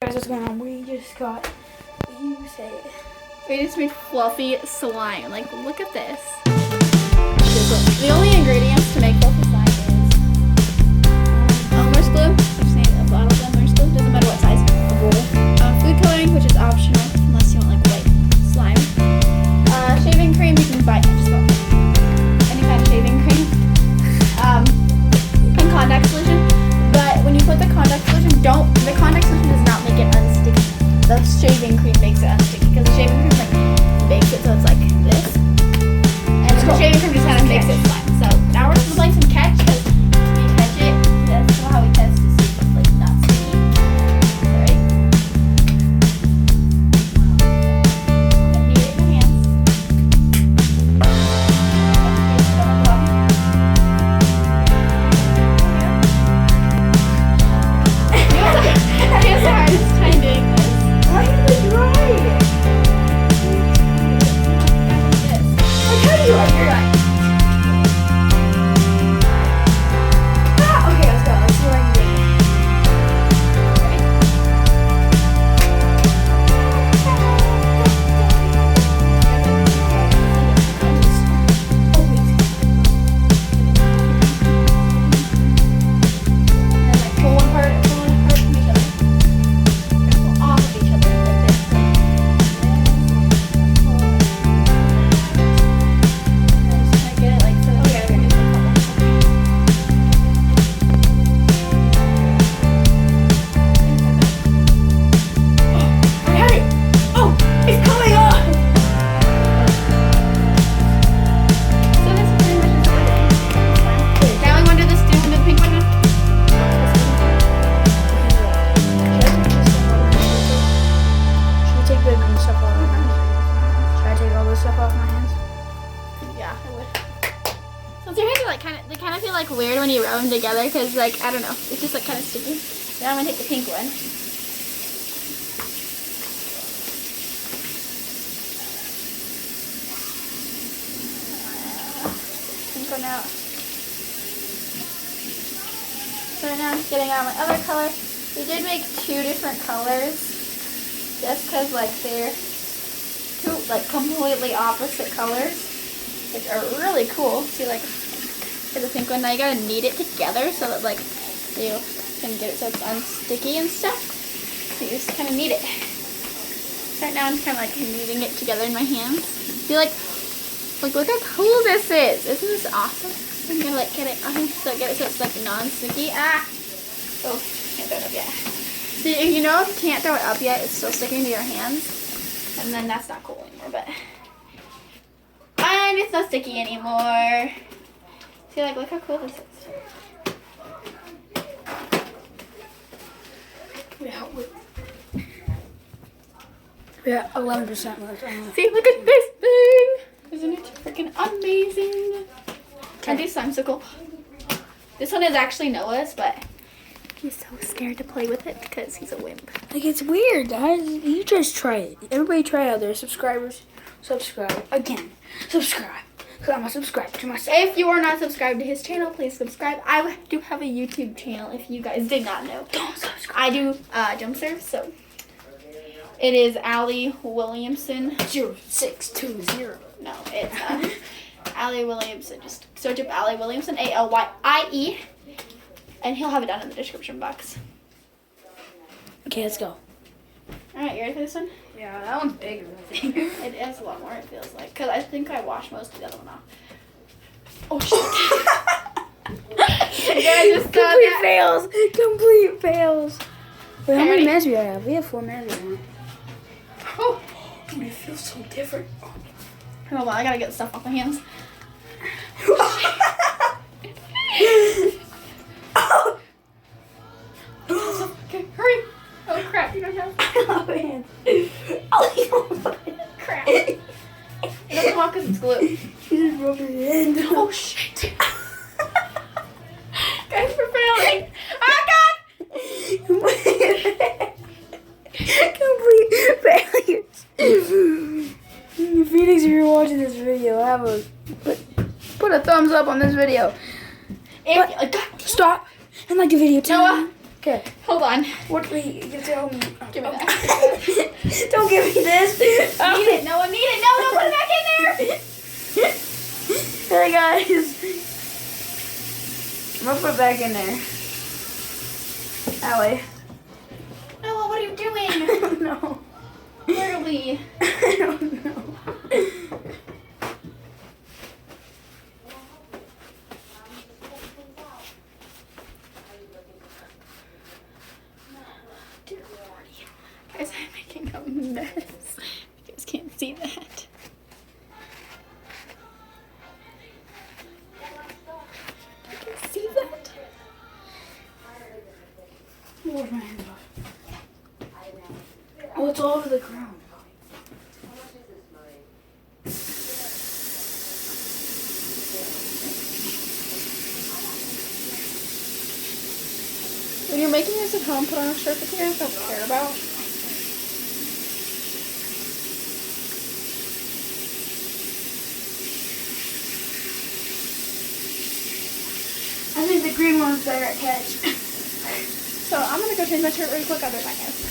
guys, what's going on? We just got, you say it. We just made fluffy slime. Like, look at this. The only ingredients to make fluffy slime is Elmer's glue. Just need a bottle of Elmer's glue. Doesn't matter what size. Food coloring, which is optional unless you want like white slime. Shaving cream, you can buy just about any kind of shaving cream. And contact solution. But when you put the contact solution, the contact solution does not make it unsticky. The shaving cream makes it unsticky because the shaving cream like makes it so it's like this. And the shaving cream just kind of makes it slime. So now we're just applying some catch because we catch it. That's how we test to see if it's like not sticky. Alright. I'm gonna knead it in my hands. It's the hardest time doing this. Why is it dry? Like, how do you like your eye? Ah, okay, let's go. Let's see what I can do. Pull one part from each other. Pull off of each other like this. Just get it like so. Okay, we're gonna do a I had it. Oh, it's coming off. So this pretty much is what it is. Now we want to do this. Do you want to do the pink one now? Should we take the green stuff off my hands? Should I take all this stuff off my hands? Yeah, I would. So your hands are like they kind of feel like weird when you rub them together because like I don't know, it's just like kind of sticky. Now I'm gonna take the pink one. Pink one out. So now I'm getting out my other color. We did make two different colors, just because like they're two like completely opposite colors, which are really cool. See, like, here's the pink one. Now you gotta knead it together so that like you can get it so it's unsticky and stuff. So you just kind of knead it. Right now I'm kind of like kneading it together in my hands. See, like look how cool this is. Isn't this awesome? I'm gonna like get it on so it's like non-sticky. Ah! Oh, can't throw it up yet. See, if you know if you can't throw it up yet, it's still sticking to your hands. And then that's not cool anymore, but. And it's not sticky anymore. See, like, look how cool this is. We have 11% left. See, look at this thing. Isn't it freaking amazing? And these slimes so cool. This one is actually Noah's, but he's so scared to play with it because he's a wimp. Like, it's weird, guys. You just try it. Everybody try it out there. Subscribers, subscribe. Again, subscribe. Because I'm a subscriber to myself. If you are not subscribed to his channel, please subscribe. I do have a YouTube channel if you guys did not know. Don't subscribe. I do jump serve, so it is Allie Williamson. 0620. No, it's Allie Williamson. Just search up Allie Williamson, ALYIE, and he'll have it down in the description box. Okay, let's go. Alright, you ready for this one? Yeah, that one's bigger, I think. It is a lot more, it feels like. Because I think I washed most of the other one off. Oh, shit. You guys just saw Complete that? fails. Complete fails. Wait, how Okay, many ready? minutes do we have? We have 4 minutes right now. Oh, Dude, it feels so different. hold on, I gotta get the stuff off my hands. Okay, hurry. Oh, crap, you don't have Man. crap. It doesn't walk because it's glue. You just rubbed it in. Oh, shit. Guys, we're failing. Oh, God. Complete failures. Phoenix, if you're watching this video, have a put a thumbs up on this video. If, Stop and like the video too. Noah, Okay. Hold on. What? Wait, you tell me. Give me that. Don't give me this. Need it. No one need it. No, put it back in there. Hey guys. I'm gonna put it back in there. That way. Noah, what are you doing? I don't know. Literally. I don't know. Guys, I'm making a mess. You guys can't see that. You can see that? Wash my hands off. Oh, it's all over the ground. When you're making this at home, put on a shirt that you guys don't care about. I think the green one's better at catch. So I'm gonna go change my shirt really quick. I'll be back, guys.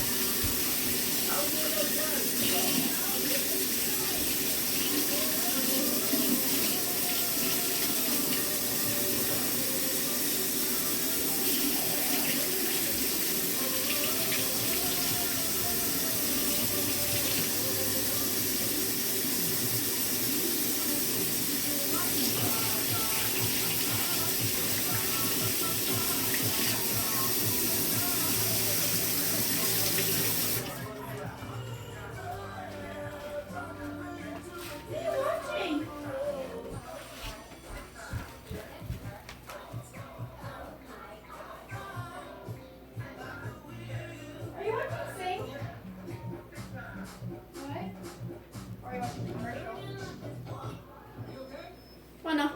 Oh no.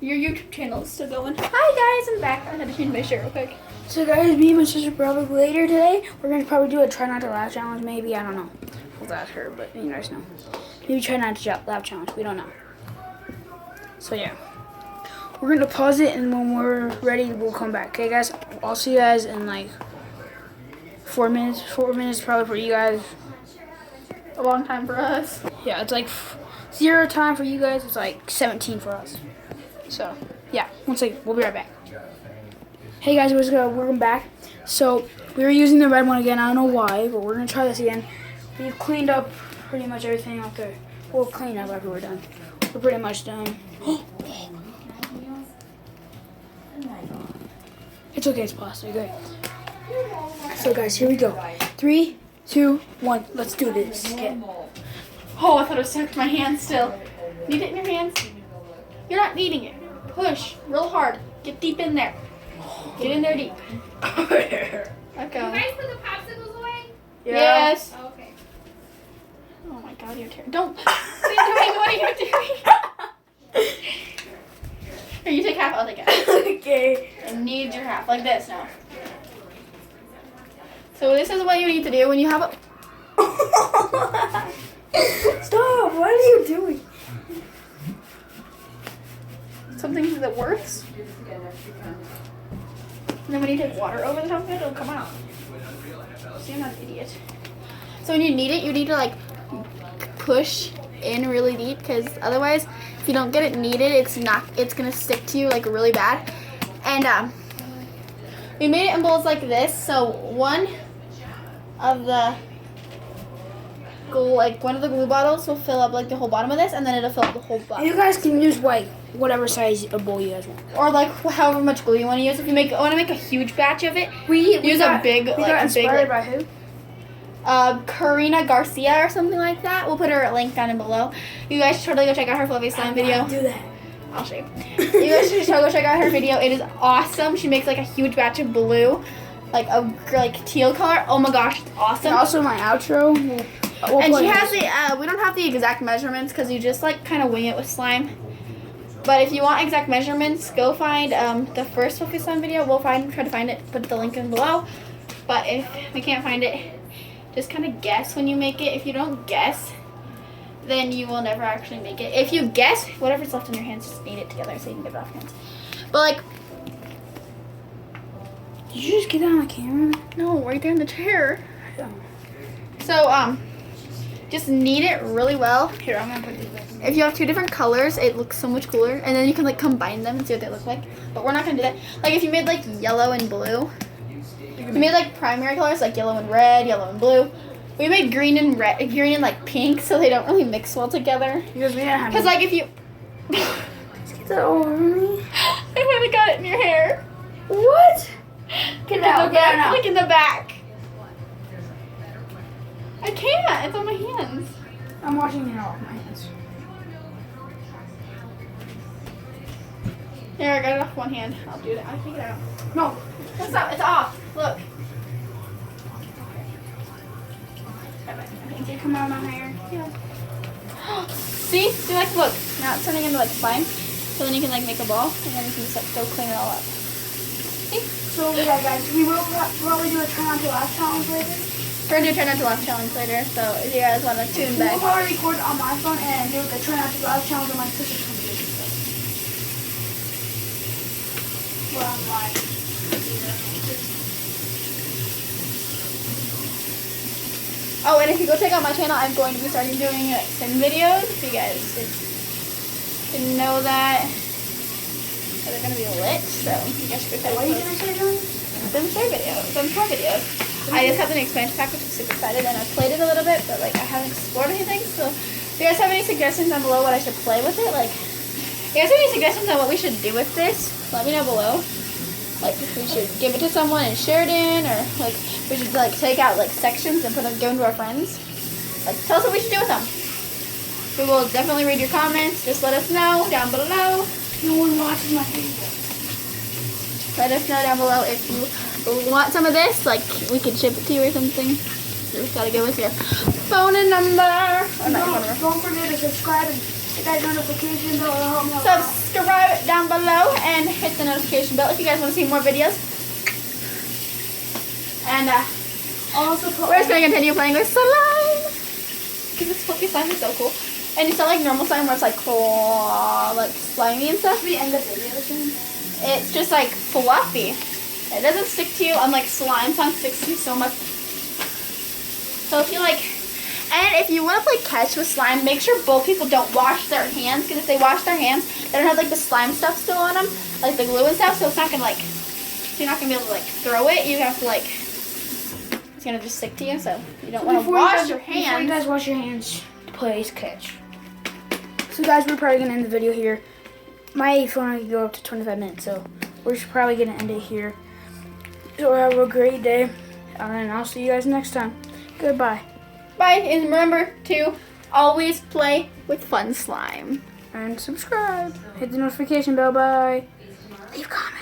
Your YouTube channel is still going. Hi guys, I'm back. I had to change my shirt real quick. So guys, me and my sister probably later today, we're gonna probably do a try not to laugh challenge. Maybe, I don't know. We'll ask her, but you guys know. Maybe try not to laugh challenge. We don't know. So yeah, we're gonna pause it, and when we're ready, we'll come back. Okay, guys. I'll see you guys in like 4 minutes. 4 minutes probably for you guys. A long time for us. Yeah, it's like 0 time for you guys. It's like 17 for us. So yeah, we'll be right back. Hey guys, we're back. So we were using the red one again. I don't know why, but we're gonna try this again. We've cleaned up pretty much everything out there. We'll clean up after we're done. We're pretty much done. It's okay, it's plastic. Okay. So guys, here we go. 3, 2, 1. Let's do this. Okay. Oh, I thought it was stuck to my hand still. Need it in your hands? You're not needing it. Push real hard. Get deep in there. Get in there deep. Okay. You guys put the popsicles away? Yes. Oh, okay. Oh my god, you're terrible. Don't. What are you doing? What are you doing? Here, you take half, I'll take half. Okay. I need your half, like this now. So this is what you need to do when you have a... Stop! What are you doing? something that works. And then when you take water over the top of it, it'll come out. See, I'm not an idiot. So when you knead it, you need to like push in really deep, because otherwise, if you don't get it kneaded, it's gonna stick to you like really bad. And we made it in bowls like this. So one of the glue bottles will fill up like the whole bottom of this, and then it'll fill up the whole bottom. You guys can use like whatever size a bowl you guys want, Or like however much glue you want to use. If you want to make a huge batch of it, we use got, a big, we like got a inspired big, by who? Karina Garcia or something like that. We'll put her link down below. You guys should totally go check out her Fluffy Slime video. Do that. I'll show you. You guys should totally go check out her video. It is awesome. She makes like a huge batch of blue, like a teal color. Oh my gosh, it's awesome. And also my outro. And she has the, we don't have the exact measurements because you just like kind of wing it with slime. But if you want exact measurements, go find the first Fluffy Slime video. We'll try to find it, put the link in below. But if we can't find it, just kind of guess when you make it. If you don't guess, then you will never actually make it. If you guess, whatever's left in your hands, just knead it together so you can get it off your hands. But like, Did you just get that on the camera? No, right there in the chair. Yeah. So, just knead it really well. Here, I'm gonna put these back. If you have two different colors, it looks so much cooler. And then you can like combine them and see what they look like. But we're not gonna do that. Like if you made like yellow and blue, you made like primary colors like yellow and red, yellow and blue. We made green and red, green and like pink, so they don't really mix well together. Because we didn't have. Cause like if you, Get that over me. I would have got it in your hair. What? Get it out. In the Get it back, out. like in the back. I can't. It's on my hands. I'm washing it off my hands. Here, I got it off one hand. I'll do it. I'll take it out. No. That's not. It's off. Look. Did it come out of my hair? Yeah. See? See, like, look. Now it's turning into like slime. So then you can like make a ball, and then you can just like go clean it all up. See? So yeah, guys, we will probably do a try not to laugh challenge later. We're gonna do a try not to laugh challenge later. So if you guys want to tune We'll back. probably record on my phone and do the try not to laugh challenge on my sister's computer. Well, I'm lying. Oh, and if you go check out my channel, I'm going to be starting doing like sim videos. If you guys didn't know that, they're gonna be lit. So you guys should go check What are you gonna start doing? sim share videos, sim tour videos. I just got the new expansion pack, which I'm super excited, and I played it a little bit, but like I haven't explored anything. So if you guys have any suggestions down below what I should play with it, like if you guys have any suggestions on what we should do with this, let me know below. Like if we should give it to someone and share it in, or like we should like take out like sections and give them to our friends. Like tell us what we should do with them. We will definitely read your comments. Just let us know down below. No one watches my video. Let us know down below if you want some of this. Like we could ship it to you or something. You just gotta give us your phone and number. Or not your phone number. Don't forget to subscribe and hit that notification bell to help me out. Subscribe down below and hit the notification bell if you guys want to see more videos. And Also, put we're just gonna continue playing with slime because this fluffy slime is so cool. And it's not like normal slime where it's like like slimy and stuff. we end the video soon. It's just like fluffy. It doesn't stick to you unlike slime. Slime sticks to you so much. So if you like, and if you want to play catch with slime, make sure both people don't wash their hands, because if they wash their hands, they don't have like the slime stuff still on them, like the glue and stuff. So it's not gonna like, you're not gonna be able to like throw it. You have to like, it's gonna just stick to you. So you don't want to wash your Before you hands. guys wash your hands, play catch. So guys, we're probably gonna end the video here. My phone can go up to 25 minutes, so we're probably gonna end it here. So have a great day, and I'll see you guys next time. Goodbye. Bye, and remember to always play with fun slime. And subscribe. Hit the notification bell. Bye. Leave comments.